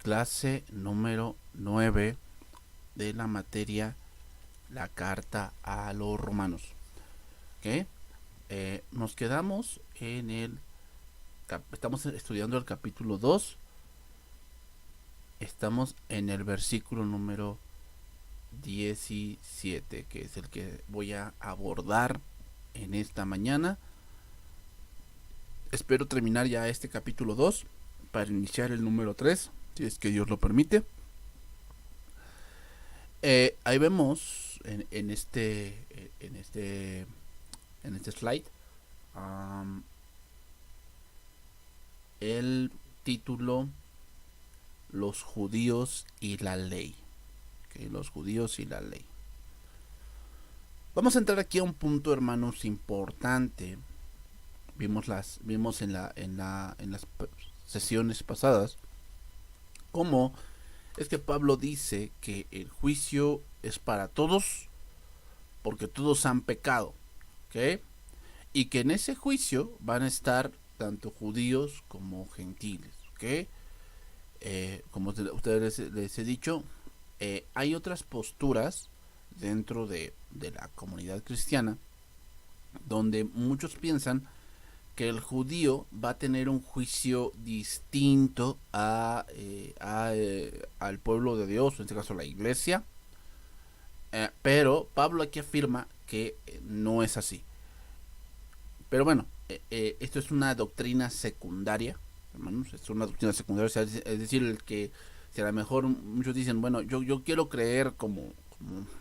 clase número 9 de la materia la carta a los romanos. ¿Okay? Nos quedamos en estamos estudiando el capítulo 2. Estamos en el versículo número 17, que es el que voy a abordar en esta mañana. Espero terminar ya este capítulo 2 para iniciar el número 3, si es que Dios lo permite. Ahí vemos en este slide el título: los judíos y la ley. ¿Okay? Los judíos y la ley. Vamos a entrar aquí a un punto, hermanos, importante. Vimos en las sesiones pasadas cómo es que Pablo dice que el juicio es para todos porque todos han pecado, ¿okay? Y que en ese juicio van a estar tanto judíos como gentiles, ¿okay? Como ustedes les he dicho, hay otras posturas dentro de la comunidad cristiana donde muchos piensan que el judío va a tener un juicio distinto al pueblo de Dios, en este caso la iglesia. Pero Pablo aquí afirma que no es así. Pero bueno, esto es una doctrina secundaria, hermanos, es una doctrina secundaria, o sea, es decir, el que si a lo mejor muchos dicen, bueno, yo quiero creer como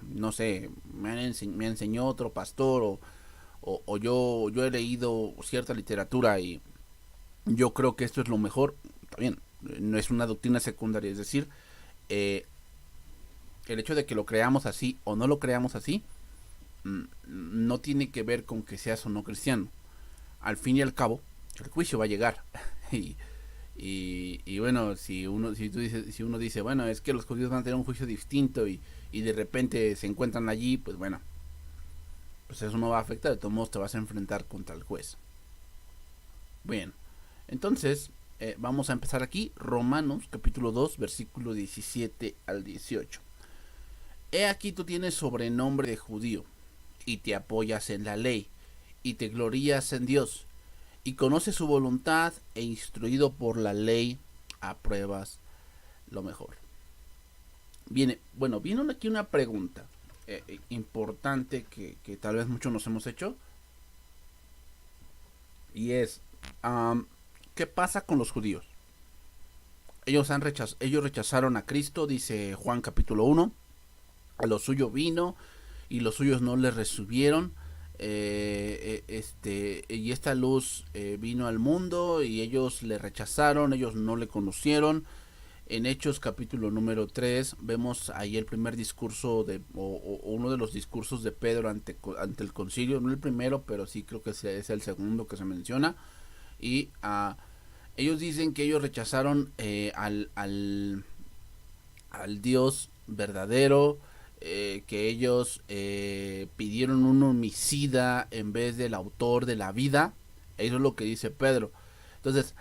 no sé, me enseñó otro pastor o yo he leído cierta literatura y yo creo que esto es lo mejor. Está bien, no es una doctrina secundaria, es decir, el hecho de que lo creamos así o no lo creamos así no tiene que ver con que seas o no cristiano. Al fin y al cabo, el juicio va a llegar. y bueno, si uno dice, bueno, es que los judíos van a tener un juicio distinto y de repente se encuentran allí, pues bueno, pues eso no va a afectar. De todos modos te vas a enfrentar contra el juez. Bien, entonces vamos a empezar aquí. Romanos capítulo 2 versículo 17 al 18. He aquí tú tienes sobrenombre de judío y te apoyas en la ley y te glorías en Dios y conoces su voluntad e instruido por la ley apruebas lo mejor. Viene aquí una pregunta importante que tal vez muchos nos hemos hecho, y es ¿qué pasa con los judíos? Ellos rechazaron a Cristo, dice Juan capítulo 1. A lo suyo vino y los suyos no le recibieron. Y esta luz vino al mundo y ellos le rechazaron, ellos no le conocieron. En Hechos capítulo número 3 vemos ahí el primer discurso o uno de los discursos de Pedro ante el concilio, no el primero, pero sí creo que es el segundo que se menciona. Y ellos dicen que ellos rechazaron al Dios verdadero, que ellos pidieron un homicida en vez del autor de la vida. Eso es lo que dice Pedro. Entonces,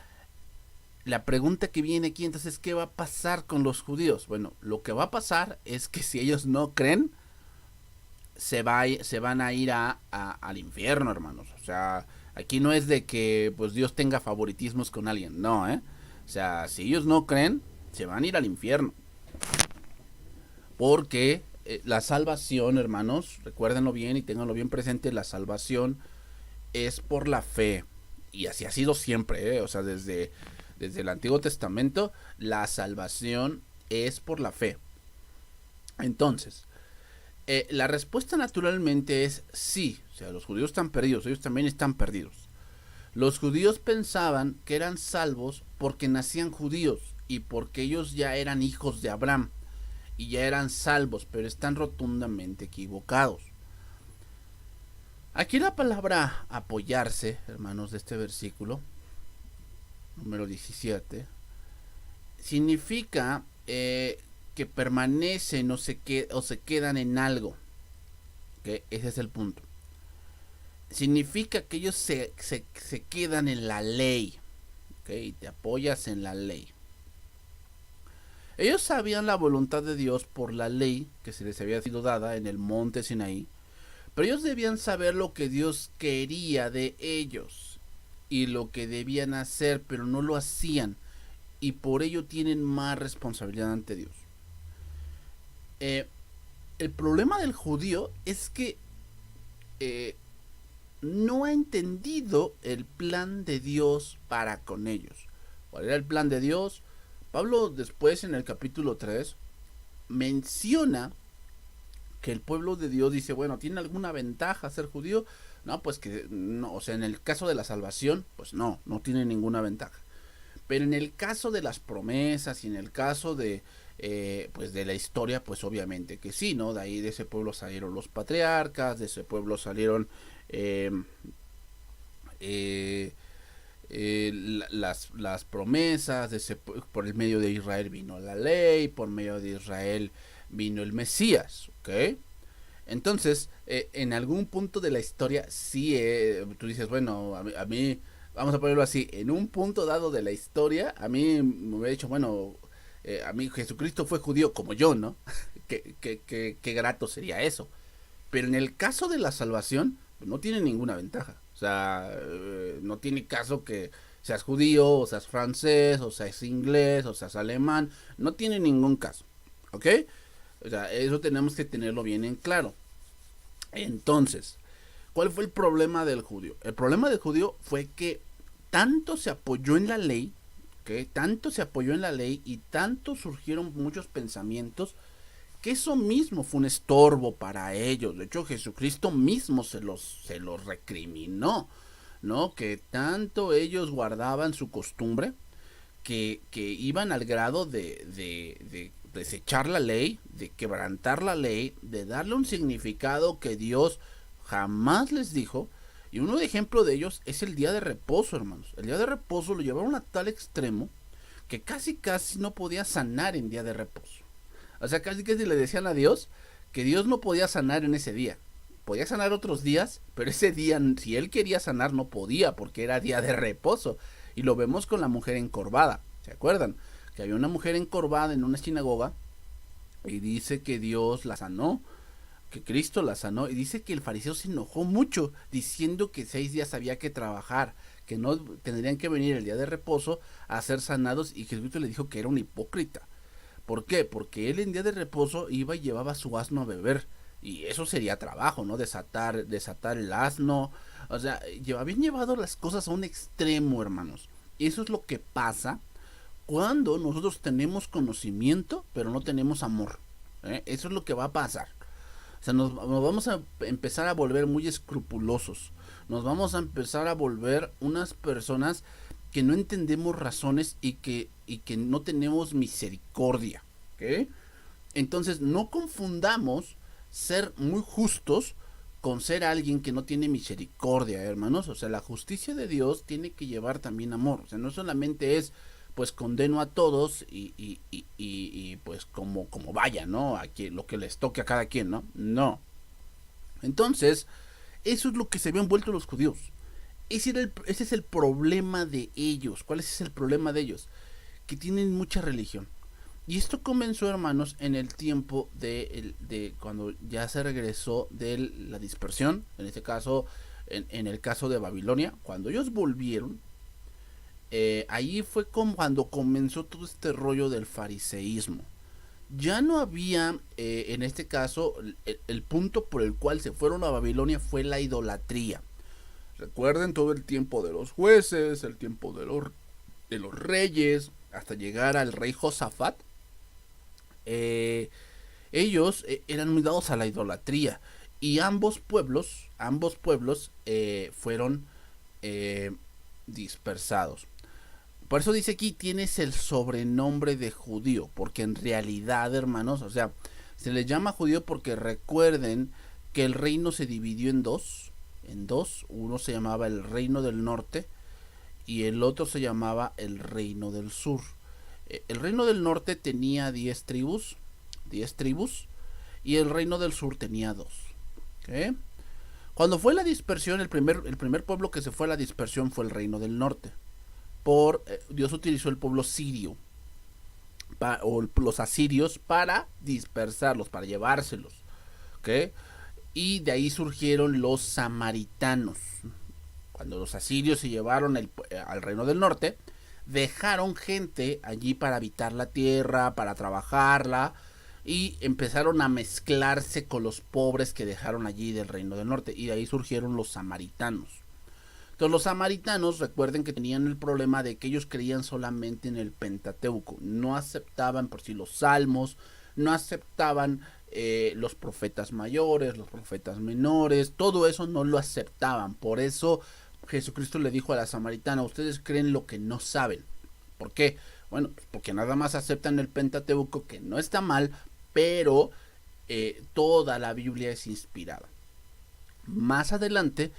la pregunta que viene aquí entonces, ¿qué va a pasar con los judíos? Bueno, lo que va a pasar es que si ellos no creen, se van a ir al infierno, hermanos. O sea, aquí no es de que pues Dios tenga favoritismos con alguien, no, O sea, si ellos no creen, se van a ir al infierno. Porque la salvación, hermanos, recuérdenlo bien y tenganlo bien presente, la salvación es por la fe. Y así ha sido siempre, o sea, desde el Antiguo Testamento, la salvación es por la fe. Entonces, la respuesta naturalmente es sí. O sea, los judíos están perdidos, ellos también están perdidos. Los judíos pensaban que eran salvos porque nacían judíos y porque ellos ya eran hijos de Abraham y ya eran salvos, pero están rotundamente equivocados. Aquí la palabra apoyarse, hermanos, de este versículo número 17 significa que permanecen o se quedan en algo. ¿Okay? Ese es el punto. Significa que ellos se quedan en la ley. ¿Okay? Y te apoyas en la ley. Ellos sabían la voluntad de Dios por la ley que se les había sido dada en el monte Sinaí, pero ellos debían saber lo que Dios quería de ellos y lo que debían hacer, pero no lo hacían, y por ello tienen más responsabilidad ante Dios. Eh, el problema del judío es que eh, no ha entendido el plan de Dios para con ellos. ¿Cuál era el plan de Dios? Pablo después en el capítulo 3 menciona que el pueblo de Dios dice, bueno, ¿tiene alguna ventaja ser judío? No, pues que no, o sea, en el caso de la salvación, pues no tiene ninguna ventaja. Pero en el caso de las promesas y en el caso de, pues de la historia, pues obviamente que sí, ¿no? De ahí de ese pueblo salieron los patriarcas, de ese pueblo salieron eh, eh, las promesas, de ese, por el medio de Israel vino la ley, por medio de Israel vino el Mesías, ¿ok? Entonces, en algún punto de la historia, sí, tú dices, bueno, a mí, vamos a ponerlo así, en un punto dado de la historia, a mí me hubiera dicho, bueno, a mí Jesucristo fue judío como yo, ¿no? Qué grato sería eso. Pero en el caso de la salvación, pues no tiene ninguna ventaja. O sea, no tiene caso que seas judío, o seas francés, o seas inglés, o seas alemán. No tiene ningún caso. ¿Ok? O sea, eso tenemos que tenerlo bien en claro. Entonces, ¿cuál fue el problema del judío? El problema del judío fue que tanto se apoyó en la ley, ¿okay? Tanto se apoyó en la ley y tanto surgieron muchos pensamientos que eso mismo fue un estorbo para ellos. De hecho, Jesucristo mismo se los recriminó, ¿no? Que tanto ellos guardaban su costumbre que iban al grado de desechar la ley, de quebrantar la ley, de darle un significado que Dios jamás les dijo. Y uno de ejemplo de ellos es el día de reposo, hermanos. El día de reposo lo llevaron a tal extremo que casi no podía sanar en día de reposo. O sea, casi le decían a Dios que Dios no podía sanar en ese día. Podía sanar otros días, pero ese día, si él quería sanar, no podía, porque era día de reposo. Y lo vemos con la mujer encorvada. ¿Se acuerdan? Que había una mujer encorvada en una sinagoga y dice que Dios la sanó, que Cristo la sanó, y dice que el fariseo se enojó mucho, diciendo que 6 días había que trabajar, que no tendrían que venir el día de reposo a ser sanados, y Jesucristo le dijo que era un hipócrita. ¿Por qué? Porque él en día de reposo iba y llevaba su asno a beber. Y eso sería trabajo, ¿no? Desatar el asno. O sea, habían llevado las cosas a un extremo, hermanos. Y eso es lo que pasa cuando nosotros tenemos conocimiento, pero no tenemos amor. Eso es lo que va a pasar. O sea, nos vamos a empezar a volver muy escrupulosos. Nos vamos a empezar a volver unas personas que no entendemos razones y que no tenemos misericordia. ¿Okay? Entonces, no confundamos ser muy justos con ser alguien que no tiene misericordia, hermanos. O sea, la justicia de Dios tiene que llevar también amor. O sea, no solamente es, pues, condeno a todos y pues, como vaya, ¿no? Aquí, lo que les toque a cada quien, ¿no? No. Entonces, eso es lo que se habían vuelto los judíos. Ese es el problema de ellos. ¿Cuál es el problema de ellos? Que tienen mucha religión. Y esto comenzó, hermanos, en el tiempo de cuando ya se regresó de la dispersión. En este caso, en el caso de Babilonia. Cuando ellos volvieron, ahí fue cuando comenzó todo este rollo del fariseísmo. Ya no había, en este caso, el punto por el cual se fueron a Babilonia fue la idolatría. Recuerden todo el tiempo de los jueces, el tiempo de los reyes, hasta llegar al rey Josafat. Ellos eran muy dados a la idolatría. Y ambos pueblos fueron dispersados. Por eso dice aquí, tienes el sobrenombre de judío, porque en realidad, hermanos, o sea, se les llama judío porque recuerden que el reino se dividió en dos. Uno se llamaba el reino del norte y el otro se llamaba el reino del sur. El reino del norte tenía 10 tribus, y el reino del sur tenía 2. ¿Okay? Cuando fue la dispersión, el primer pueblo que se fue a la dispersión fue el reino del norte. Dios utilizó el pueblo sirio o los asirios para dispersarlos, para llevárselos. ¿Ok? Y de ahí surgieron los samaritanos. Cuando los asirios se llevaron al reino del norte, dejaron gente allí para habitar la tierra, para trabajarla, y empezaron a mezclarse con los pobres que dejaron allí del reino del norte, y de ahí surgieron los samaritanos. Entonces los samaritanos, recuerden que tenían el problema de que ellos creían solamente en el Pentateuco, no aceptaban por sí los salmos, no aceptaban los profetas mayores, los profetas menores, todo eso no lo aceptaban. Por eso Jesucristo le dijo a la samaritana: ustedes creen lo que no saben. ¿Por qué? Bueno, porque nada más aceptan el Pentateuco, que no está mal, pero toda la Biblia es inspirada. Más adelante,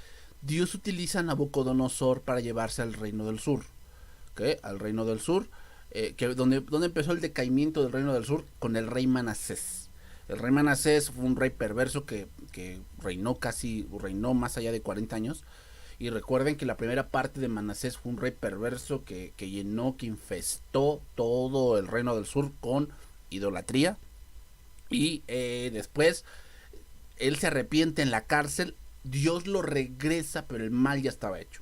Dios utiliza a Nabucodonosor para llevarse al reino del sur. ¿Okay? Al reino del sur, donde empezó el decaimiento del reino del sur con el rey Manasés. El rey Manasés fue un rey perverso que reinó más allá de 40 años. Y recuerden que la primera parte de Manasés fue un rey perverso que infestó todo el reino del sur con idolatría. Y después él se arrepiente en la cárcel, Dios lo regresa, pero el mal ya estaba hecho.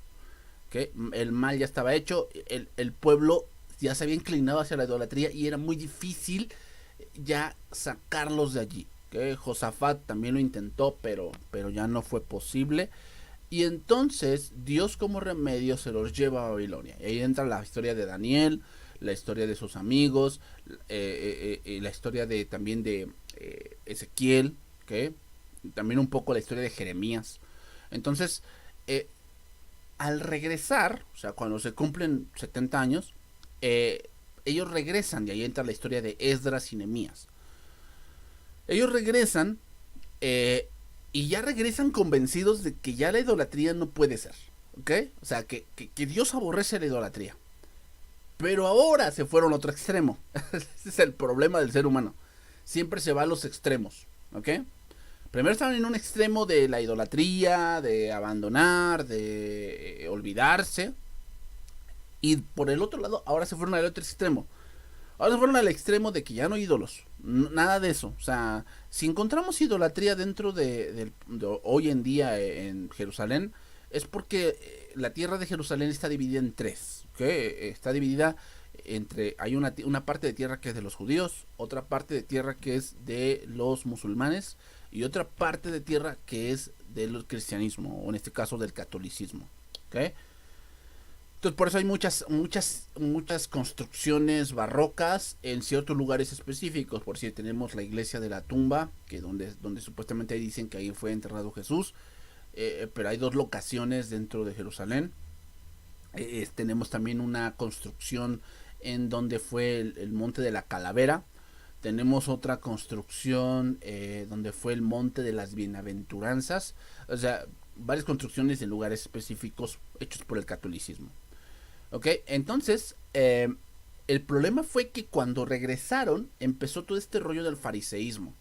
¿Okay? El mal ya estaba hecho, el pueblo ya se había inclinado hacia la idolatría y era muy difícil ya sacarlos de allí. ¿Okay? Josafat también lo intentó, pero ya no fue posible. Y entonces Dios, como remedio, se los lleva a Babilonia. Y ahí entra la historia de Daniel, la historia de sus amigos, la historia también de Ezequiel, ¿okay? También un poco la historia de Jeremías. Entonces, al regresar, o sea, cuando se cumplen 70 años, ellos regresan, y ahí entra la historia de Esdras y Nehemías. Ellos regresan, y ya regresan convencidos de que ya la idolatría no puede ser, ¿ok? O sea, que Dios aborrece la idolatría. Pero ahora se fueron a otro extremo. Ese es el problema del ser humano. Siempre se va a los extremos, ¿ok? Primero estaban en un extremo de la idolatría, de abandonar, de olvidarse. Y por el otro lado, ahora se fueron al otro extremo. Ahora se fueron al extremo de que ya no hay ídolos. Nada de eso. O sea, si encontramos idolatría dentro de hoy en día en Jerusalén, es porque la tierra de Jerusalén está dividida en tres. ¿Okay? Está dividida entre... Hay una parte de tierra que es de los judíos, otra parte de tierra que es de los musulmanes, y otra parte de tierra que es del cristianismo, o en este caso del catolicismo. ¿Okay? Entonces por eso hay muchas construcciones barrocas en ciertos lugares específicos. Por si tenemos la iglesia de la tumba, que donde supuestamente dicen que ahí fue enterrado Jesús. Pero hay dos locaciones dentro de Jerusalén. Tenemos también una construcción en donde fue el monte de la calavera. Tenemos otra construcción donde fue el monte de las bienaventuranzas. O sea, varias construcciones en lugares específicos hechos por el catolicismo. Ok, entonces el problema fue que cuando regresaron empezó todo este rollo del fariseísmo.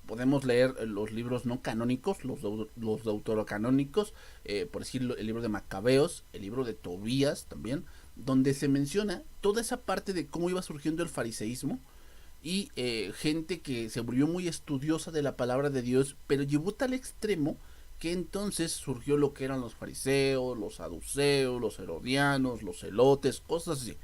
Podemos leer los libros no canónicos, los deuterocanónicos, por decirlo, el libro de Macabeos, el libro de Tobías también, donde se menciona toda esa parte de cómo iba surgiendo el fariseísmo y gente que se volvió muy estudiosa de la palabra de Dios, pero llevó tal extremo que entonces surgió lo que eran los fariseos, los saduceos, los herodianos, los celotes, cosas así.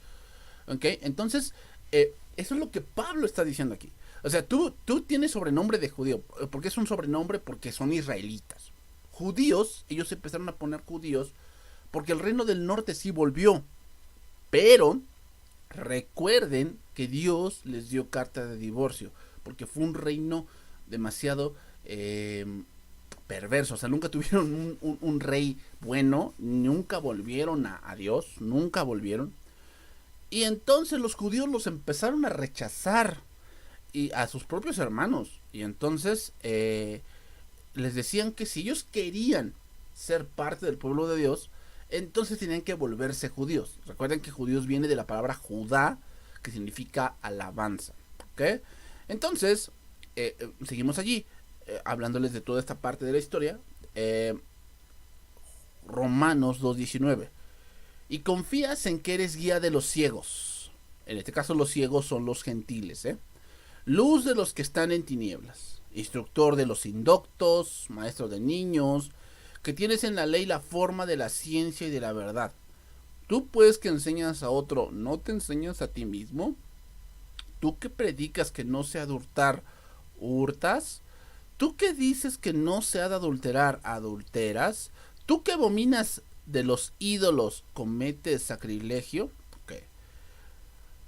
¿Ok? Entonces, eso es lo que Pablo está diciendo aquí. O sea, tú tienes sobrenombre de judío. ¿Por qué es un sobrenombre? Porque son israelitas. Judíos, ellos empezaron a poner judíos porque el reino del norte sí volvió. Pero recuerden que Dios les dio carta de divorcio, porque fue un reino demasiado perverso. O sea, nunca tuvieron un rey bueno, nunca volvieron a Dios, nunca volvieron. Y entonces los judíos los empezaron a rechazar, y a sus propios hermanos. Y entonces les decían que si ellos querían ser parte del pueblo de Dios, entonces tenían que volverse judíos. Recuerden que judíos viene de la palabra Judá, que significa alabanza. ¿Okay? Entonces, seguimos allí, hablándoles de toda esta parte de la historia. Romanos 2:19. Y confías en que eres guía de los ciegos. En este caso los ciegos son los gentiles, luz de los que están en tinieblas, instructor de los indoctos, maestro de niños, que tienes en la ley la forma de la ciencia y de la verdad. Tú pues que enseñas a otro, ¿no te enseñas a ti mismo? Tú que predicas que no se ha de hurtar, ¿hurtas? Tú que dices que no se ha de adulterar, ¿adulteras? Tú que abominas de los ídolos, ¿cometes sacrilegio? Ok.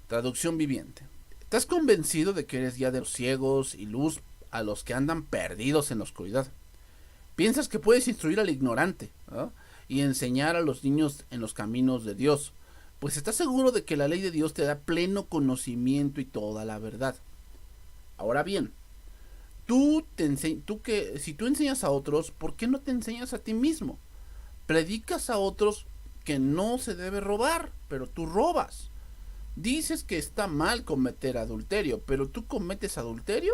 Traducción viviente. ¿Estás convencido de que eres guía de los ciegos y luz a los que andan perdidos en la oscuridad? Piensas que puedes instruir al ignorante, ¿no? Y enseñar a los niños en los caminos de Dios. Pues estás seguro de que la ley de Dios te da pleno conocimiento y toda la verdad. Ahora bien, si tú enseñas a otros, ¿por qué no te enseñas a ti mismo? Predicas a otros que no se debe robar, pero tú robas. Dices que está mal cometer adulterio, pero tú cometes adulterio.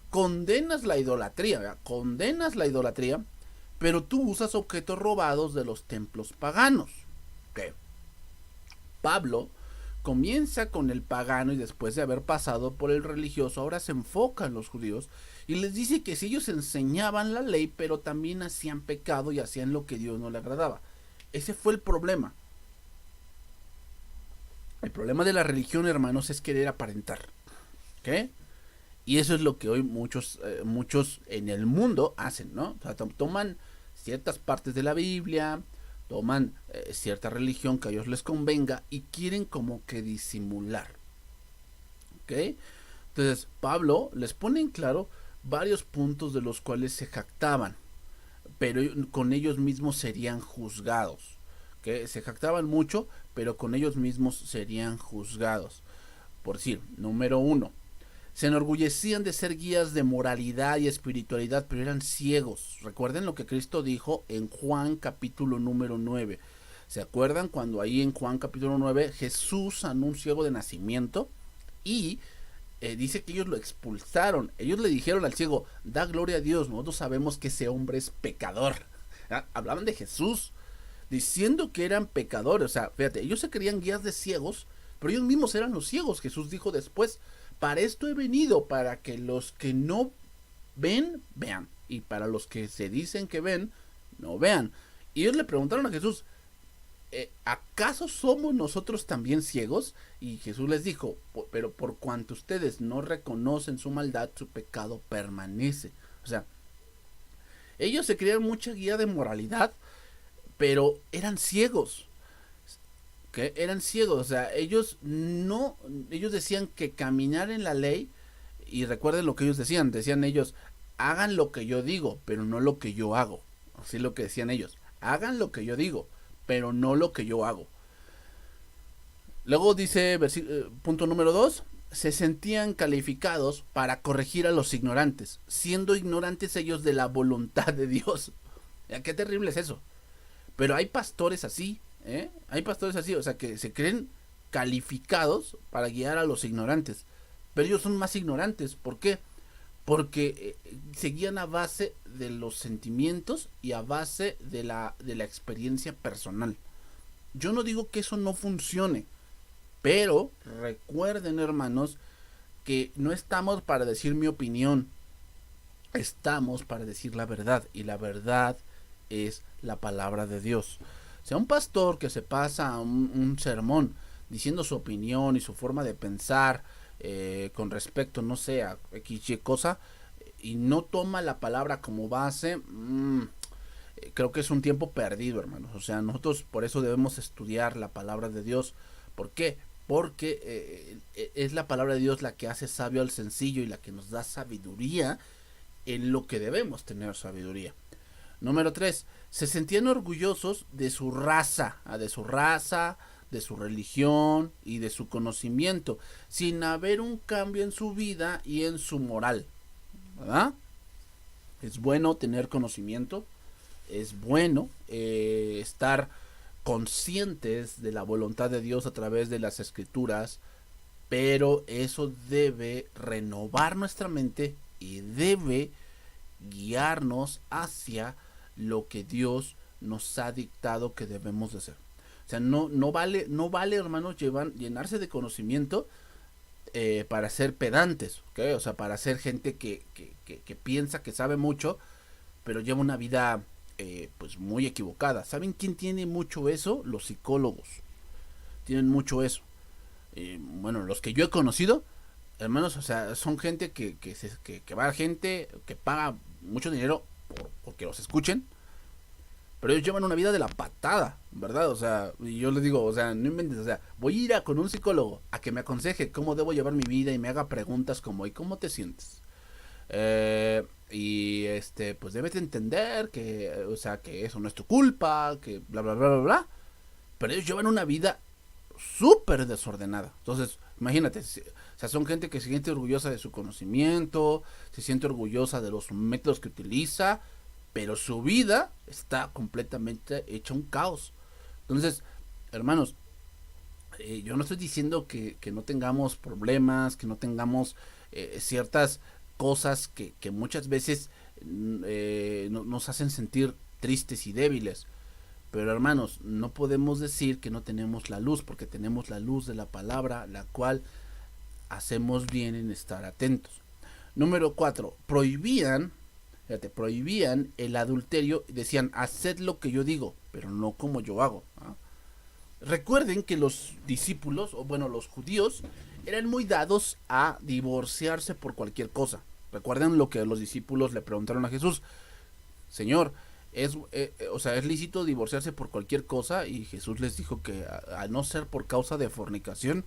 Condenas la idolatría, ¿verdad? Condenas la idolatría, pero tú usas objetos robados de los templos paganos. ¿Qué? Pablo comienza con el pagano y después de haber pasado por el religioso, ahora se enfoca en los judíos y les dice que si ellos enseñaban la ley, pero también hacían pecado y hacían lo que Dios no le agradaba. Ese fue el problema. El problema de la religión, hermanos, es querer aparentar. ¿Qué? Y eso es lo que hoy muchos en el mundo hacen, ¿no? O sea, toman ciertas partes de la Biblia, toman cierta religión que a ellos les convenga y quieren como que disimular. ¿Ok? Entonces, Pablo les pone en claro varios puntos de los cuales se jactaban, pero con ellos mismos serían juzgados. ¿Ok? Se jactaban mucho, pero con ellos mismos serían juzgados. Por decir, número 1. Se enorgullecían de ser guías de moralidad y espiritualidad, pero eran ciegos. Recuerden lo que Cristo dijo en Juan capítulo número 9. ¿Se acuerdan cuando ahí en Juan capítulo 9 Jesús sanó un ciego de nacimiento? Y dice que ellos lo expulsaron. Ellos le dijeron al ciego, da gloria a Dios, nosotros sabemos que ese hombre es pecador. Hablaban de Jesús, diciendo que eran pecadores. O sea, fíjate, ellos se creían guías de ciegos, pero ellos mismos eran los ciegos. Jesús dijo después, para esto he venido, para que los que no ven, vean. Y para los que se dicen que ven, no vean. Y ellos le preguntaron a Jesús, ¿acaso somos nosotros también ciegos? Y Jesús les dijo, pero por cuanto ustedes no reconocen su maldad, su pecado permanece. O sea, ellos se creían mucha guía de moralidad, pero eran ciegos. Que eran ciegos, o sea, ellos decían que caminar en la ley, y recuerden lo que ellos decían ellos, hagan lo que yo digo, pero no lo que yo hago. Así es lo que decían ellos, hagan lo que yo digo, pero no lo que yo hago. Luego dice, punto número 2, se sentían calificados para corregir a los ignorantes, siendo ignorantes ellos de la voluntad de Dios. Qué terrible es eso. Pero hay pastores así, hay pastores así, o sea, que se creen calificados para guiar a los ignorantes, pero ellos son más ignorantes. ¿Por qué? Porque se guían a base de los sentimientos y a base de la experiencia personal. Yo no digo que eso no funcione, pero recuerden, hermanos, que no estamos para decir mi opinión, estamos para decir la verdad, y la verdad es la palabra de Dios. O sea, un pastor que se pasa un sermón diciendo su opinión y su forma de pensar con respecto, no sé, a X cosa, y no toma la palabra como base, creo que es un tiempo perdido, hermanos. O sea, nosotros por eso debemos estudiar la palabra de Dios. ¿Por qué? Porque es la palabra de Dios la que hace sabio al sencillo y la que nos da sabiduría en lo que debemos tener sabiduría. Número 3. Se sentían orgullosos de su raza, de su religión y de su conocimiento, sin haber un cambio en su vida y en su moral. ¿Verdad? Es bueno tener conocimiento, es bueno estar conscientes de la voluntad de Dios a través de las escrituras, pero eso debe renovar nuestra mente y debe guiarnos hacia lo que Dios nos ha dictado que debemos de hacer. O sea, no vale, hermanos, llenarse de conocimiento para ser pedantes, ¿ok? O sea, para ser gente que piensa que sabe mucho, pero lleva una vida pues muy equivocada. ¿Saben quién tiene mucho eso? Los psicólogos. Tienen mucho eso. Bueno, los que yo he conocido, hermanos, o sea, son gente que va a gente que paga mucho dinero porque los escuchen, pero ellos llevan una vida de la patada, ¿verdad? O sea, y yo les digo, o sea, no inventes, o sea, voy a ir con un psicólogo a que me aconseje cómo debo llevar mi vida y me haga preguntas como, ¿y cómo te sientes? Pues debes de entender que, o sea, que eso no es tu culpa, que bla, bla, bla, bla, bla. Pero ellos llevan una vida súper desordenada. Entonces, imagínate, o sea, son gente que se siente orgullosa de su conocimiento, se siente orgullosa de los métodos que utiliza, pero su vida está completamente hecha un caos. Entonces, hermanos, yo no estoy diciendo que no tengamos problemas, que no tengamos ciertas cosas que muchas veces nos hacen sentir tristes y débiles. Pero hermanos, no podemos decir que no tenemos la luz, porque tenemos la luz de la palabra, la cual hacemos bien en estar atentos. Número 4, prohibían el adulterio y decían, haced lo que yo digo, pero no como yo hago. ¿Ah? Recuerden que los discípulos, o bueno, los judíos, eran muy dados a divorciarse por cualquier cosa. Recuerden lo que los discípulos le preguntaron a Jesús, Señor, o sea, es lícito divorciarse por cualquier cosa, y Jesús les dijo que a no ser por causa de fornicación,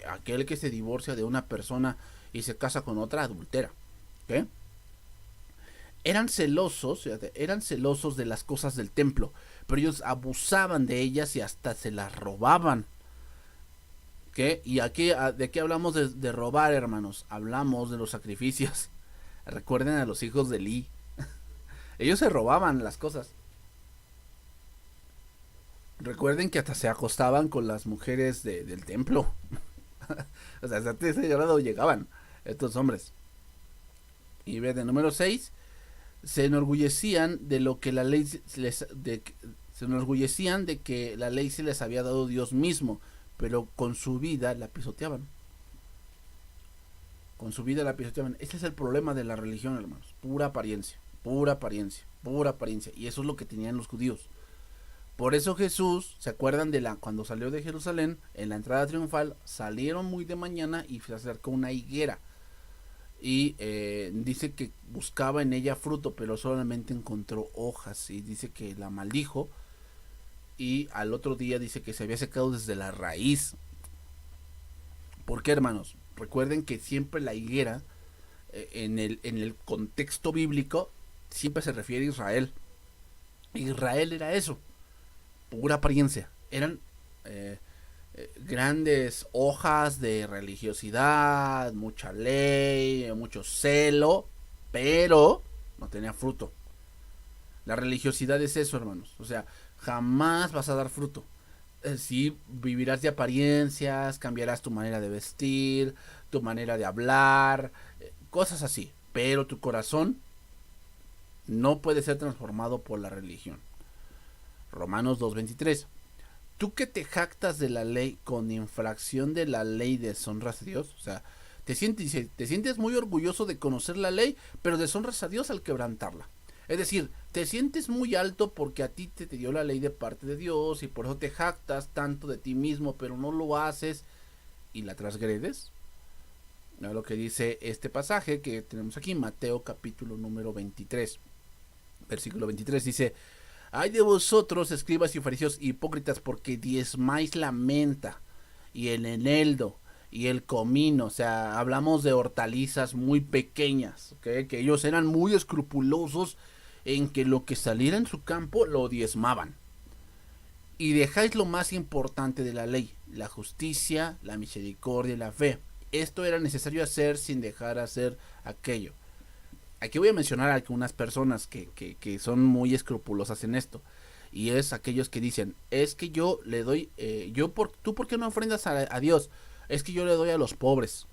aquel que se divorcia de una persona y se casa con otra adultera. ¿Okay? Eran celosos de las cosas del templo, pero ellos abusaban de ellas y hasta se las robaban. ¿Qué? ¿Y aquí, de qué hablamos de robar, hermanos? Hablamos de los sacrificios. Recuerden a los hijos de Eli. Ellos se robaban las cosas. Recuerden que hasta se acostaban con las mujeres del templo. O sea, hasta ese grado llegaban estos hombres. Y ve de número 6, se enorgullecían de lo que la ley se enorgullecían de que la ley se les había dado Dios mismo, pero con su vida la pisoteaban. Con su vida la pisoteaban. Ese es el problema de la religión, hermanos. Pura apariencia, pura apariencia, pura apariencia. Y eso es lo que tenían los judíos. Por eso Jesús, ¿se acuerdan de cuando salió de Jerusalén, en la entrada triunfal, salieron muy de mañana y se acercó una higuera? Y dice que buscaba en ella fruto, pero solamente encontró hojas, y dice que la maldijo, y al otro día dice que se había secado desde la raíz. ¿Por qué, hermanos? Recuerden que siempre la higuera, en el contexto bíblico, siempre se refiere a Israel. Israel era eso, pura apariencia. Eran grandes hojas de religiosidad, mucha ley, mucho celo, pero no tenía fruto. La religiosidad es eso, hermanos. O sea, jamás vas a dar fruto. Sí, vivirás de apariencias, cambiarás tu manera de vestir, tu manera de hablar, cosas así. Pero tu corazón no puede ser transformado por la religión. Romanos 2:23. Tú que te jactas de la ley, con infracción de la ley deshonras a Dios. O sea, te sientes muy orgulloso de conocer la ley, pero deshonras a Dios al quebrantarla. Es decir, te sientes muy alto porque a ti te dio la ley de parte de Dios, y por eso te jactas tanto de ti mismo, pero no lo haces y la transgredes. ¿No? Lo que dice este pasaje que tenemos aquí, Mateo capítulo número 23, versículo 23, dice: ay de vosotros, escribas y fariseos hipócritas, porque diezmáis la menta y el eneldo y el comino. O sea, hablamos de hortalizas muy pequeñas, ¿okay? Que ellos eran muy escrupulosos en que lo que saliera en su campo lo diezmaban. Y dejáis lo más importante de la ley, la justicia, la misericordia y la fe. Esto era necesario hacer sin dejar hacer aquello. Aquí voy a mencionar a algunas personas que son muy escrupulosas en esto. Y es aquellos que dicen, es que yo le doy, ¿tú por qué no ofrendas a Dios? Es que yo le doy a los pobres.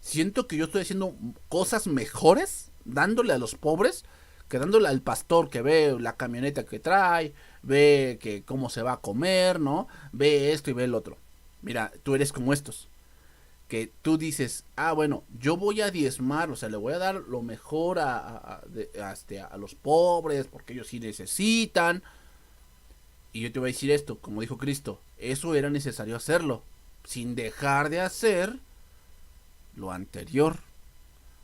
Siento que yo estoy haciendo cosas mejores dándole a los pobres quedándole al pastor que ve la camioneta que trae, ve que cómo se va a comer, ¿no? Ve esto y ve el otro. Mira, tú eres como estos, que tú dices, bueno, yo voy a diezmar, o sea, le voy a dar lo mejor a los pobres, porque ellos sí necesitan. Y yo te voy a decir esto, como dijo Cristo, eso era necesario hacerlo, sin dejar de hacer lo anterior.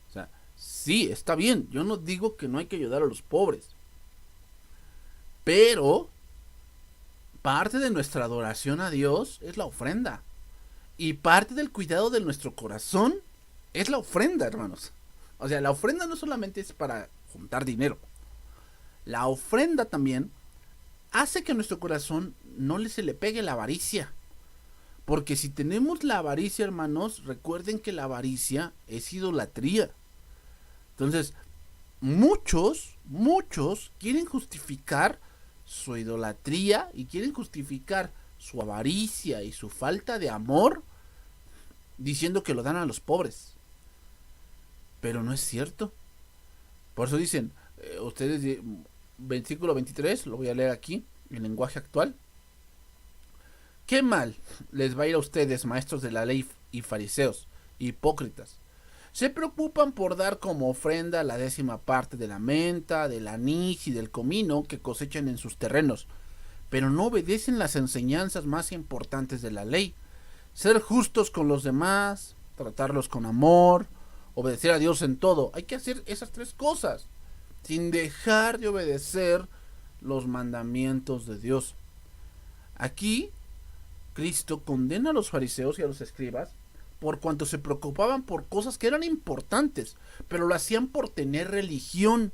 O sea, sí, está bien, yo no digo que no hay que ayudar a los pobres, pero parte de nuestra adoración a Dios es la ofrenda. Y parte del cuidado de nuestro corazón es la ofrenda, hermanos. O sea, la ofrenda no solamente es para juntar dinero. La ofrenda también hace que a nuestro corazón no se le pegue la avaricia. Porque si tenemos la avaricia, hermanos, recuerden que la avaricia es idolatría. Entonces, muchos quieren justificar su idolatría y quieren justificar su avaricia y su falta de amor diciendo que lo dan a los pobres. Pero no es cierto. Por eso dicen, ustedes, versículo 23, lo voy a leer aquí, en lenguaje actual. ¿Qué mal les va a ir a ustedes, maestros de la ley y fariseos, hipócritas? Se preocupan por dar como ofrenda la 10ª parte de la menta, del anís y del comino que cosechan en sus terrenos, pero no obedecen las enseñanzas más importantes de la ley. Ser justos con los demás, tratarlos con amor, obedecer a Dios en todo. Hay que hacer esas 3 cosas, sin dejar de obedecer los mandamientos de Dios. Aquí, Cristo condena a los fariseos y a los escribas por cuanto se preocupaban por cosas que eran importantes, pero lo hacían por tener religión,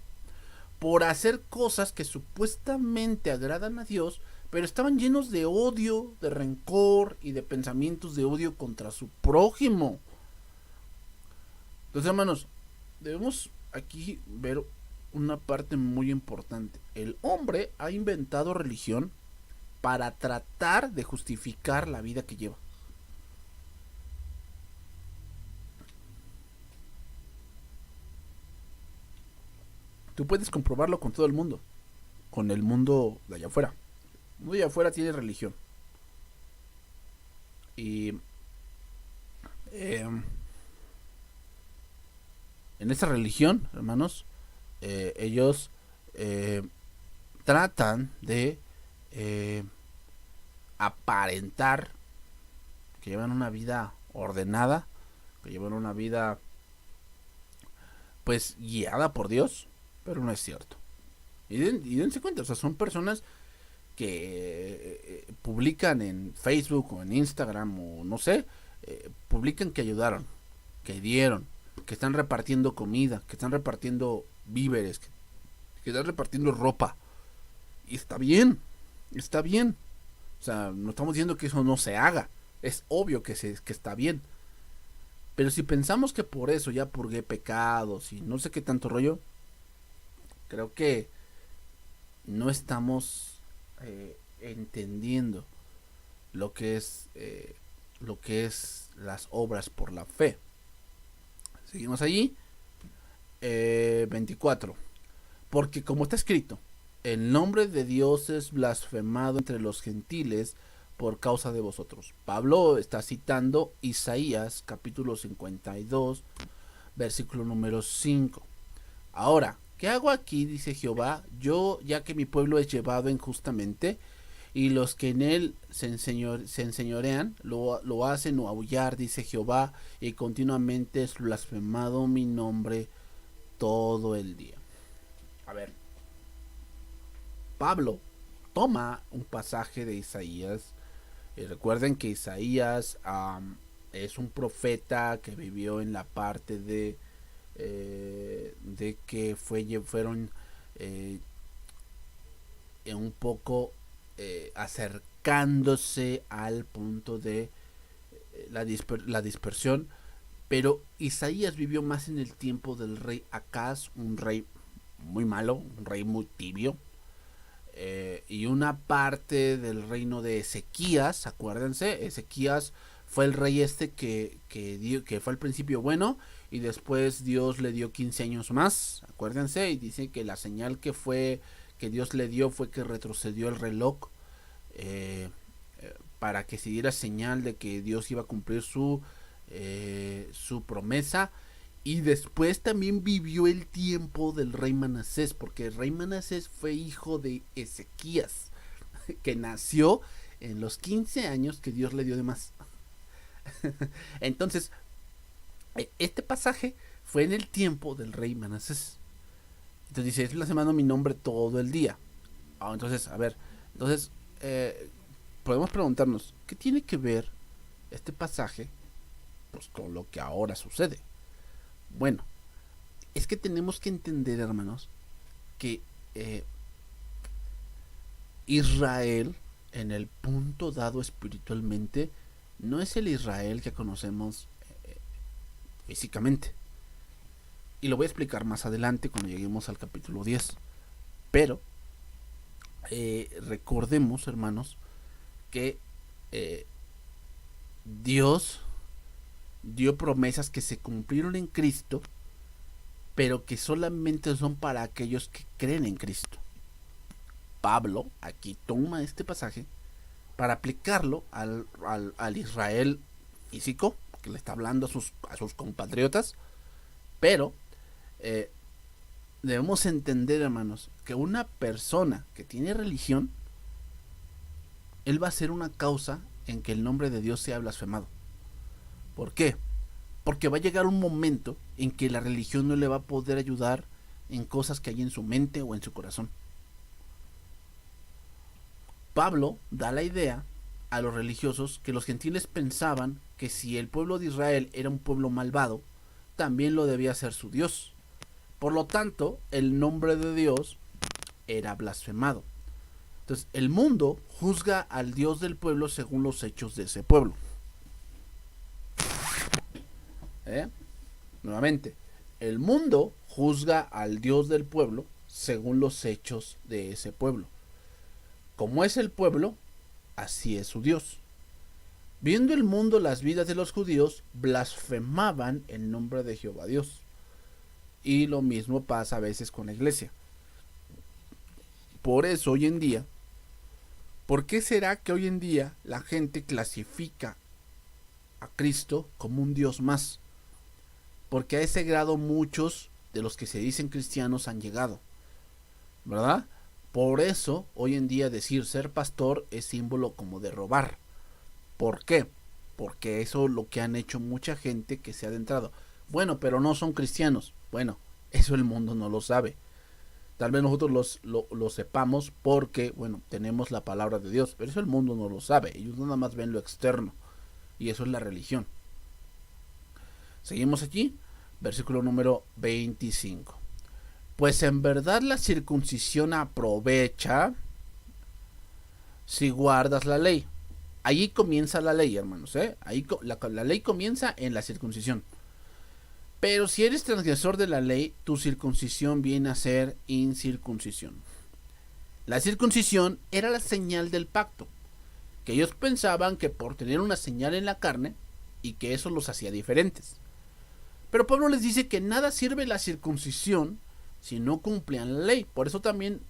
por hacer cosas que supuestamente agradan a Dios, pero estaban llenos de odio, de rencor y de pensamientos de odio contra su prójimo. Entonces, hermanos, debemos aquí ver una parte muy importante. El hombre ha inventado religión para tratar de justificar la vida que lleva. Tú puedes comprobarlo con todo el mundo, con el mundo de allá afuera. El mundo de allá afuera tiene religión. Y en esta religión, hermanos, ellos tratan de aparentar que llevan una vida ordenada, que llevan una vida pues guiada por Dios, pero no es cierto. Y dense cuenta, o sea, son personas que publican en Facebook o en Instagram o no sé, publican que ayudaron, que dieron, que están repartiendo comida, que están repartiendo víveres, que están repartiendo ropa. Y está bien, está bien. O sea, no estamos diciendo que eso no se haga. Es obvio que está bien. Pero si pensamos que por eso ya purgué pecados y no sé qué tanto rollo, creo que no estamos entendiendo lo que es las obras por la fe. Seguimos allí. 24. Porque como está escrito, el nombre de Dios es blasfemado entre los gentiles por causa de vosotros. Pablo está citando Isaías capítulo 52, versículo número 5. Ahora, ¿qué hago aquí? Dice Jehová, yo ya que mi pueblo es llevado injustamente y los que en él se enseñorean lo hacen o aullar, dice Jehová, y continuamente es blasfemado mi nombre todo el día. A ver, Pablo toma un pasaje de Isaías. Recuerden que Isaías es un profeta que vivió en la parte de que fueron un poco acercándose al punto de la dispersión. Pero Isaías vivió más en el tiempo del rey Acaz, un rey muy malo, un rey muy tibio, y una parte del reino de Ezequías. Acuérdense, Ezequías fue el rey que fue al principio bueno, y después Dios le dio 15 años más, acuérdense, y dice que la señal que Dios le dio fue que retrocedió el reloj, eh, para que se diera señal de que Dios iba a cumplir su promesa. Y después también vivió el tiempo del rey Manasés, porque el rey Manasés fue hijo de Ezequías, que nació en los 15 años que Dios le dio de más. Entonces, este pasaje fue en el tiempo del rey Manasés. Entonces dice, es blasfemando mi nombre todo el día. Entonces, a ver, entonces podemos preguntarnos, ¿qué tiene que ver este pasaje pues con lo que ahora sucede? Bueno, es que tenemos que entender, hermanos, que Israel, en el punto dado espiritualmente, no es el Israel que conocemos físicamente. Y lo voy a explicar más adelante cuando lleguemos al capítulo 10. Pero recordemos, hermanos, que Dios dio promesas que se cumplieron en Cristo, pero que solamente son para aquellos que creen en Cristo. Pablo aquí toma este pasaje para aplicarlo al Israel físico, que le está hablando a sus compatriotas, pero debemos entender, hermanos, que una persona que tiene religión, él va a ser una causa en que el nombre de Dios sea blasfemado. ¿Por qué? Porque va a llegar un momento en que la religión no le va a poder ayudar en cosas que hay en su mente o en su corazón. Pablo da la idea a los religiosos que los gentiles pensaban que si el pueblo de Israel era un pueblo malvado, también lo debía ser su Dios. Por lo tanto, el nombre de Dios era blasfemado. Entonces, el mundo juzga al Dios del pueblo según los hechos de ese pueblo. Nuevamente, el mundo juzga al Dios del pueblo según los hechos de ese pueblo. Como es el pueblo, así es su Dios. Viendo el mundo las vidas de los judíos, blasfemaban el nombre de Jehová Dios. Y lo mismo pasa a veces con la iglesia. Por eso hoy en día, ¿por qué será que hoy en día la gente clasifica a Cristo como un Dios más? Porque a ese grado muchos de los que se dicen cristianos han llegado, ¿verdad? Por eso hoy en día decir ser pastor es símbolo como de robar. ¿Por qué? Porque eso es lo que han hecho mucha gente que se ha adentrado. Bueno, pero no son cristianos. Bueno, eso el mundo no lo sabe. Tal vez nosotros lo sepamos porque, bueno, tenemos la palabra de Dios, pero eso el mundo no lo sabe. Ellos nada más ven lo externo. Y eso es la religión. Seguimos aquí, versículo número 25. Pues en verdad la circuncisión aprovecha si guardas la ley. Allí comienza la ley, hermanos. Ahí la ley comienza en la circuncisión. Pero si eres transgresor de la ley, tu circuncisión viene a ser incircuncisión. La circuncisión era la señal del pacto, que ellos pensaban que por tener una señal en la carne, y que eso los hacía diferentes. Pero Pablo les dice que nada sirve la circuncisión si no cumplían la ley. Por eso también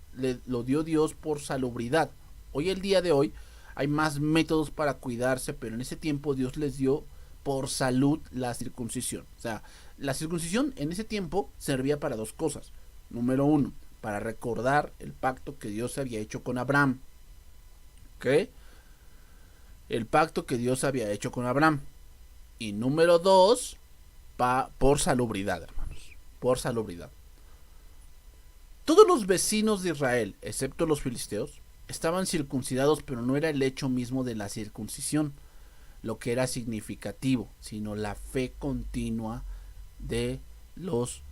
lo dio Dios por salubridad. Hoy, el día de hoy, hay más métodos para cuidarse, pero en ese tiempo Dios les dio por salud la circuncisión. O sea, la circuncisión en ese tiempo servía para dos cosas. Número uno, para recordar el pacto que Dios había hecho con Abraham. ¿Ok? El pacto que Dios había hecho con Abraham. Y número dos, por salubridad, hermanos. Por salubridad. Todos los vecinos de Israel, excepto los filisteos, estaban circuncidados, pero no era el hecho mismo de la circuncisión lo que era significativo, sino la fe continua de los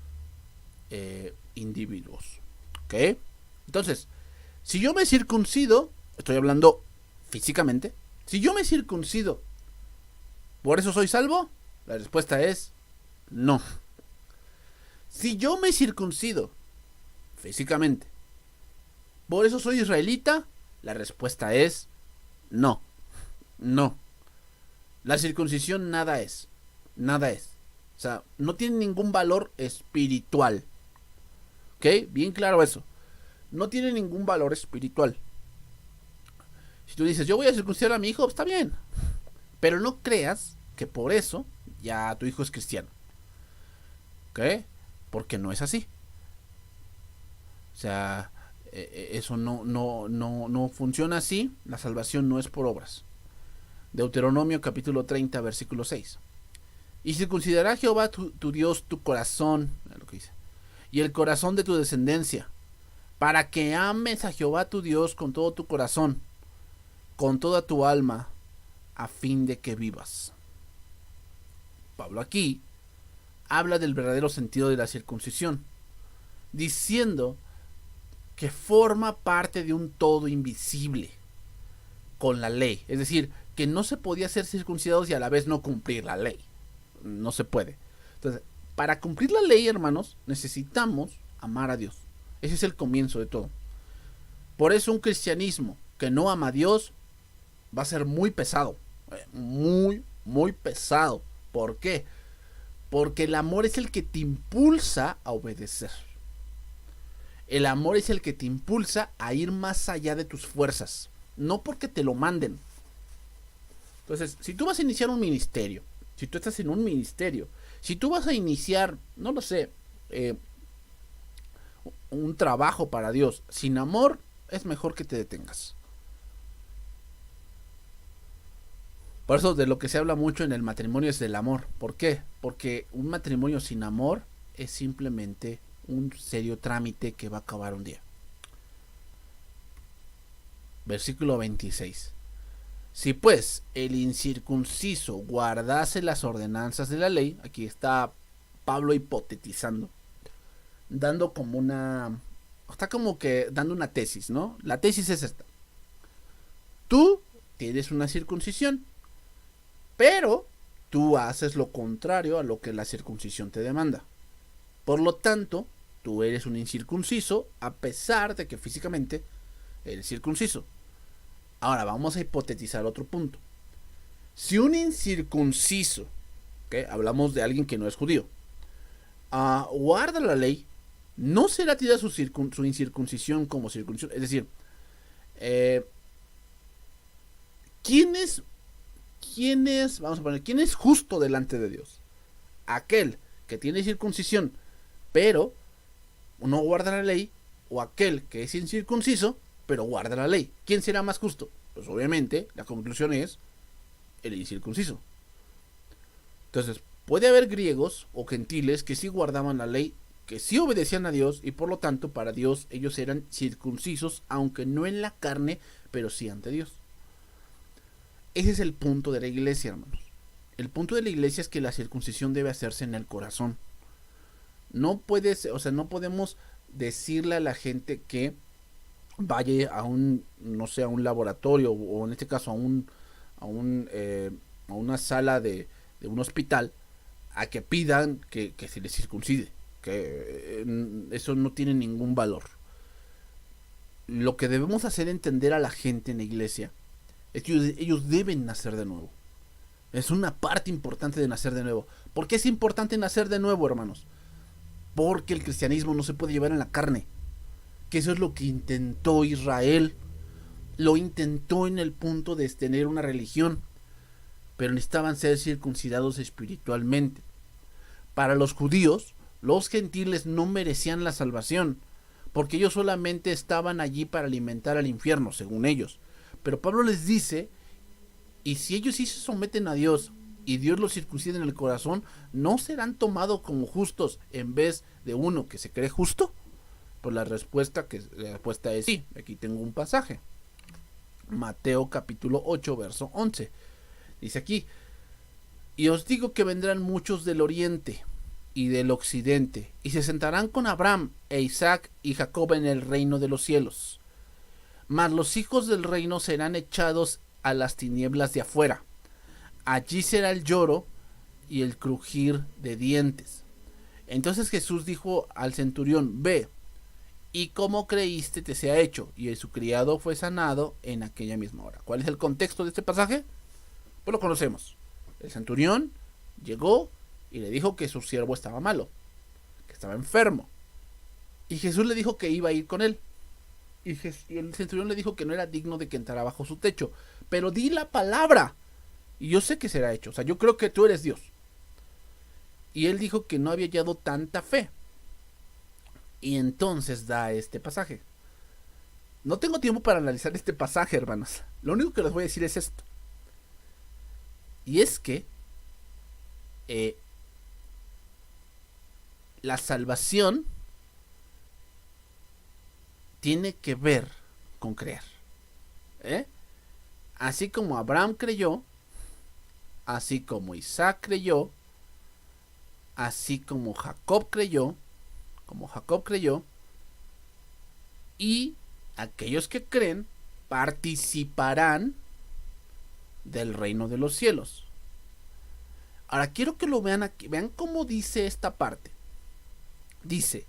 individuos. ¿Ok? Entonces, si yo me circuncido, estoy hablando físicamente, si yo me circuncido, ¿por eso soy salvo? La respuesta es no. Si yo me circuncido físicamente, ¿por eso soy israelita? La respuesta es no. No. La circuncisión nada es. Nada es. sea, no tiene ningún valor espiritual. ¿Ok? Bien claro eso. No tiene ningún valor espiritual. Si tú dices, yo voy a circuncidar a mi hijo, está bien. Pero no creas que por eso ya tu hijo es cristiano. ¿Ok? Porque no es así. O sea, eso no funciona así. La salvación no es por obras. Deuteronomio capítulo 30, versículo 6. Y circuncidará Jehová tu Dios tu corazón, lo que dice, y el corazón de tu descendencia, para que ames a Jehová tu Dios con todo tu corazón, con toda tu alma, a fin de que vivas. Pablo aquí habla del verdadero sentido de la circuncisión, diciendo que forma parte de un todo invisible con la ley. Es decir, que no se podía ser circuncidados y a la vez no cumplir la ley. No se puede. Entonces, para cumplir la ley, hermanos, necesitamos amar a Dios. Ese es el comienzo de todo. Por eso un cristianismo que no ama a Dios va a ser muy pesado. Muy pesado. ¿Por qué? Porque el amor es el que te impulsa a obedecer. El amor es el que te impulsa a ir más allá de tus fuerzas. No porque te lo manden. Entonces, si tú vas a iniciar un ministerio, si tú estás en un ministerio, si tú vas a iniciar, no lo sé, un trabajo para Dios sin amor, es mejor que te detengas. Por eso de lo que se habla mucho en el matrimonio es del amor. ¿Por qué? Porque un matrimonio sin amor es simplemente un serio trámite que va a acabar un día. Versículo 26. Si pues el incircunciso guardase las ordenanzas de la ley, aquí está Pablo hipotetizando, dando como una, está como que dando una tesis, ¿no? La tesis es esta: tú tienes una circuncisión, pero tú haces lo contrario a lo que la circuncisión te demanda. Por lo tanto, tú eres un incircunciso a pesar de que físicamente eres circunciso. Ahora vamos a hipotetizar otro punto. Si un incircunciso, ¿okay? Hablamos de alguien que no es judío, guarda la ley, no será tirada su incircuncisión como circuncisión. Es decir, ¿quién es justo delante de Dios? Aquel que tiene circuncisión, pero no guarda la ley, o aquel que es incircunciso, pero guarda la ley. ¿Quién será más justo? Pues obviamente la conclusión es el incircunciso. Entonces, puede haber griegos o gentiles que sí guardaban la ley, que sí obedecían a Dios, y por lo tanto para Dios ellos eran circuncisos, aunque no en la carne, pero sí ante Dios. Ese es el punto de la iglesia, hermanos. El punto de la iglesia es que la circuncisión debe hacerse en el corazón. No puedes, o sea, no podemos decirle a la gente que vaya a un, no sé, a un laboratorio, o en este caso a una sala de un hospital, a que pidan que se les circuncide, que eso no tiene ningún valor. Lo que debemos hacer entender a la gente en la iglesia es que ellos deben nacer de nuevo. Es una parte importante de nacer de nuevo. ¿Por qué es importante nacer de nuevo, hermanos? Porque el cristianismo no se puede llevar en la carne. Que eso es lo que intentó Israel. Lo intentó en el punto de tener una religión, pero necesitaban ser circuncidados espiritualmente. Para los judíos, los gentiles no merecían la salvación, porque ellos solamente estaban allí para alimentar al infierno, según ellos. Pero Pablo les dice, y si ellos sí se someten a Dios y Dios los circuncida en el corazón, ¿no serán tomados como justos en vez de uno que se cree justo? Pues la respuesta es sí. Aquí tengo un pasaje. Mateo capítulo 8, verso 11. Dice aquí: y os digo que vendrán muchos del oriente y del occidente, y se sentarán con Abraham e Isaac y Jacob en el reino de los cielos. Mas los hijos del reino serán echados a las tinieblas de afuera. Allí será el lloro y el crujir de dientes. Entonces Jesús dijo al centurión: ve, y como creíste te sea hecho. Y su criado fue sanado en aquella misma hora. ¿Cuál es el contexto de este pasaje? Pues lo conocemos. El centurión llegó y le dijo que su siervo estaba malo, que estaba enfermo. Y Jesús le dijo que iba a ir con él. Y el centurión le dijo que no era digno de que entrara bajo su techo. Pero di la palabra y yo sé que será hecho. O sea, yo creo que tú eres Dios. Y él dijo que no había hallado tanta fe. Y entonces da este pasaje. No tengo tiempo para analizar este pasaje, hermanos. Lo único que les voy a decir es esto. Y es que la salvación tiene que ver con creer. Así como Abraham creyó, así como Isaac creyó, así como Jacob creyó, y aquellos que creen participarán del reino de los cielos. Ahora quiero que lo vean aquí, vean cómo dice esta parte. Dice: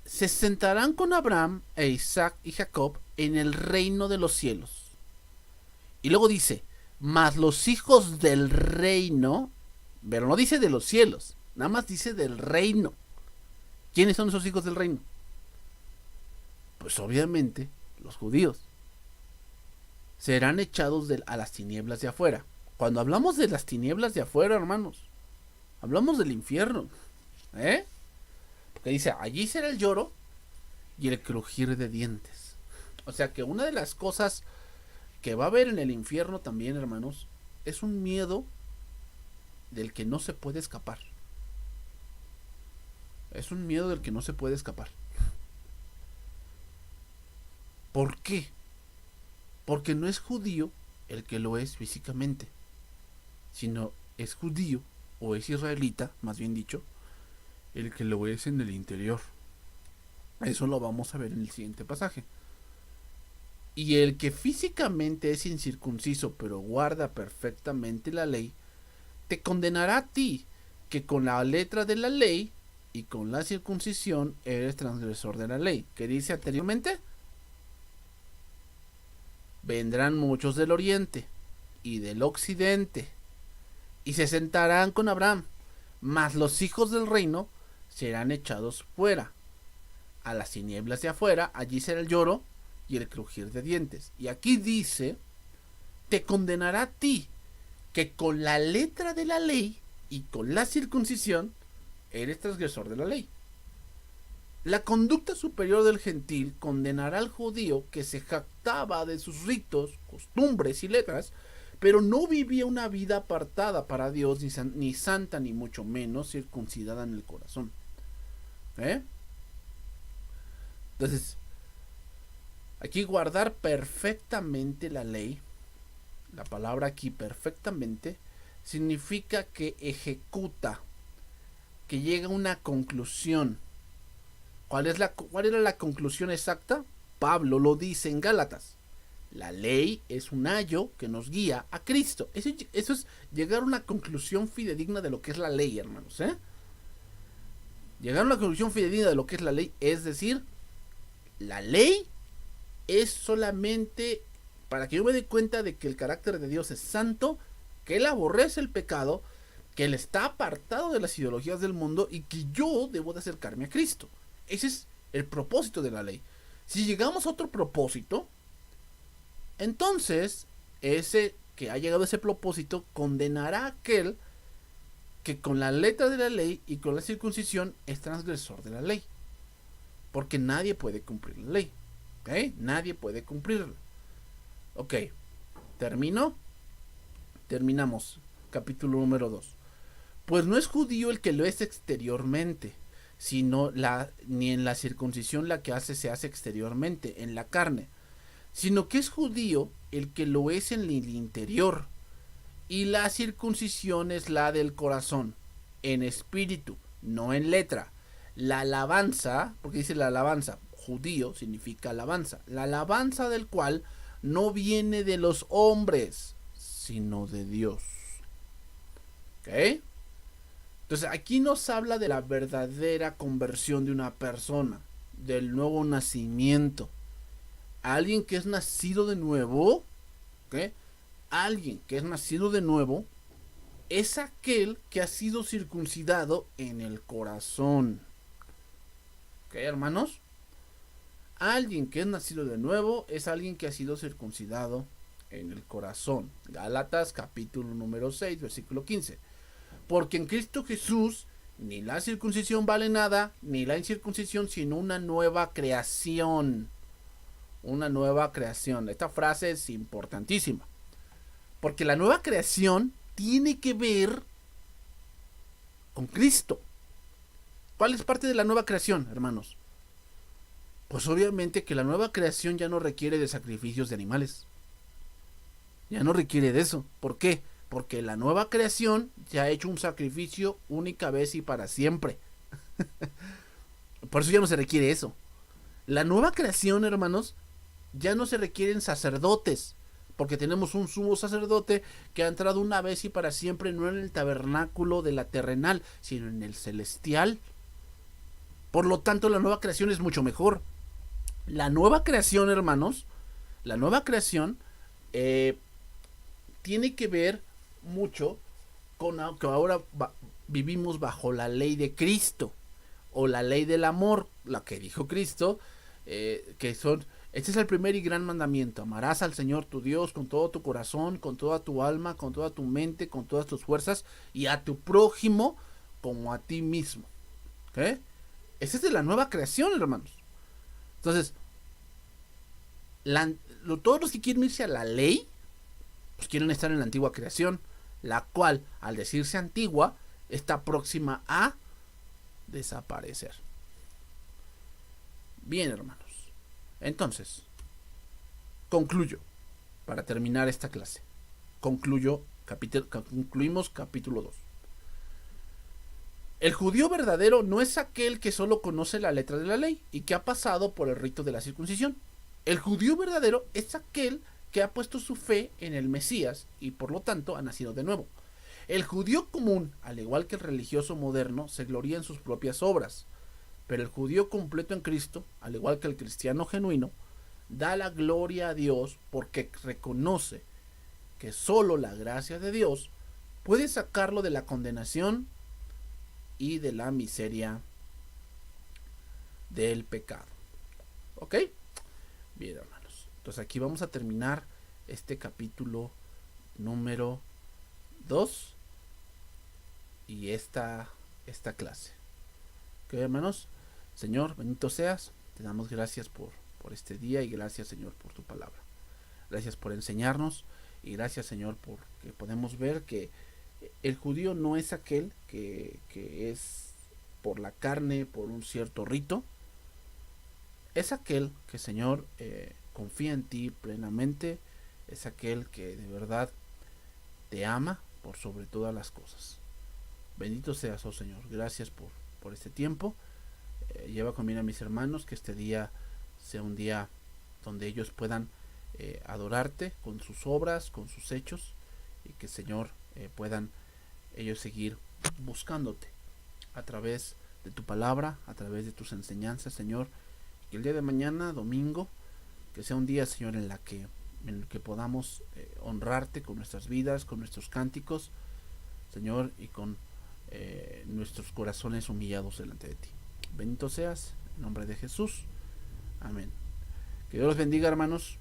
se sentarán con Abraham e Isaac y Jacob en el reino de los cielos. Y luego dice: mas los hijos del reino, pero no dice de los cielos, nada más dice del reino. ¿Quiénes son esos hijos del reino? Pues obviamente los judíos. Serán echados a las tinieblas de afuera. Cuando hablamos de las tinieblas de afuera, hermanos, hablamos del infierno. Porque dice: allí será el lloro y el crujir de dientes. O sea que una de las cosas que va a haber en el infierno también, hermanos, es un miedo del que no se puede escapar. Es un miedo del que no se puede escapar. ¿Por qué? Porque no es judío el que lo es físicamente, sino es judío, o es israelita, más bien dicho, el que lo es en el interior. Eso lo vamos a ver en el siguiente pasaje. Y el que físicamente es incircunciso, pero guarda perfectamente la ley, te condenará a ti, que con la letra de la ley y con la circuncisión eres transgresor de la ley. ¿Qué dice anteriormente? Vendrán muchos del oriente y del occidente, y se sentarán con Abraham, mas los hijos del reino serán echados fuera, a las tinieblas de afuera. Allí será el lloro y el crujir de dientes. Y aquí dice: te condenará a ti, que con la letra de la ley y con la circuncisión eres transgresor de la ley. La conducta superior del gentil condenará al judío que se jactaba de sus ritos, costumbres y letras, pero no vivía una vida apartada para Dios, ni santa, ni mucho menos circuncidada en el corazón. Entonces, aquí guardar perfectamente la ley, la palabra aquí perfectamente, significa que ejecuta, que llega a una conclusión. ¿Cuál era la conclusión exacta? Pablo lo dice en Gálatas: la ley es un ayo que nos guía a Cristo. Eso es llegar a una conclusión fidedigna de lo que es la ley, hermanos. Llegar a una conclusión fidedigna de lo que es la ley, es decir, la ley es solamente para que yo me dé cuenta de que el carácter de Dios es santo, que Él aborrece el pecado, que Él está apartado de las ideologías del mundo y que yo debo de acercarme a Cristo. Ese es el propósito de la ley. Si llegamos a otro propósito, entonces ese que ha llegado a ese propósito condenará a aquel que con la letra de la ley y con la circuncisión es transgresor de la ley. Porque nadie puede cumplir la ley. Nadie puede cumplirla. Ok, terminamos. Capítulo número 2. Pues no es judío el que lo es exteriormente, sino ni en la circuncisión la que se hace exteriormente, en la carne, sino que es judío el que lo es en el interior, y la circuncisión es la del corazón, en espíritu, no en letra. La alabanza, porque dice la alabanza, judío significa alabanza, la alabanza del cual no viene de los hombres, sino de Dios. ¿Ok? Entonces aquí nos habla de la verdadera conversión de una persona, del nuevo nacimiento. Alguien que es nacido de nuevo, ¿okay? Alguien que es nacido de nuevo es aquel que ha sido circuncidado en el corazón. ¿Ok, hermanos? Alguien que es nacido de nuevo es alguien que ha sido circuncidado en el corazón. Gálatas capítulo número 6, versículo 15. Porque en Cristo Jesús ni la circuncisión vale nada, ni la incircuncisión, sino una nueva creación. Una nueva creación. Esta frase es importantísima. Porque la nueva creación tiene que ver con Cristo. ¿Cuál es parte de la nueva creación, hermanos? Pues obviamente que la nueva creación ya no requiere de sacrificios de animales. Ya no requiere de eso. ¿Por qué? Porque la nueva creación ya ha hecho un sacrificio única vez y para siempre. Por eso ya no se requiere eso. La nueva creación, hermanos, ya no se requieren sacerdotes. Porque tenemos un sumo sacerdote que ha entrado una vez y para siempre, no en el tabernáculo de la terrenal, sino en el celestial. Por lo tanto, la nueva creación es mucho mejor. La nueva creación, hermanos, la nueva creación tiene que ver mucho con que ahora vivimos bajo la ley de Cristo o la ley del amor, la que dijo Cristo, que son, este es el primer y gran mandamiento: amarás al Señor tu Dios con todo tu corazón, con toda tu alma, con toda tu mente, con todas tus fuerzas, y a tu prójimo como a ti mismo. ¿Okay? Esa es de la nueva creación, hermanos. Entonces, todos los que quieren irse a la ley, pues quieren estar en la antigua creación, la cual, al decirse antigua, está próxima a desaparecer. Bien, hermanos. Entonces, concluyo, para terminar esta clase. Concluimos capítulo 2. El judío verdadero no es aquel que solo conoce la letra de la ley y que ha pasado por el rito de la circuncisión. El judío verdadero es aquel que ha puesto su fe en el Mesías y por lo tanto ha nacido de nuevo. El judío común, al igual que el religioso moderno, se gloría en sus propias obras, pero el judío completo en Cristo, al igual que el cristiano genuino, da la gloria a Dios porque reconoce que solo la gracia de Dios puede sacarlo de la condenación y de la miseria del pecado. ¿Ok? Bien, hermanos. Entonces aquí vamos a terminar este capítulo número 2 y esta clase. ¿Ok, hermanos? Señor, bendito seas. Te damos gracias por este día y gracias, Señor, por tu palabra. Gracias por enseñarnos y gracias, Señor, porque podemos ver que el judío no es aquel que es por la carne, por un cierto rito. Es aquel que, Señor, confía en ti plenamente. Es aquel que de verdad te ama por sobre todas las cosas. Bendito seas, oh Señor. Gracias por este tiempo. Lleva conmigo a mis hermanos, que este día sea un día donde ellos puedan adorarte con sus obras, con sus hechos, y que, Señor, puedan ellos seguir buscándote a través de tu palabra, a través de tus enseñanzas, Señor. Que el día de mañana, domingo, que sea un día, Señor, en el que podamos honrarte con nuestras vidas, con nuestros cánticos, Señor, y con nuestros corazones humillados delante de ti. Bendito seas, en nombre de Jesús. Amén. Que Dios los bendiga, hermanos.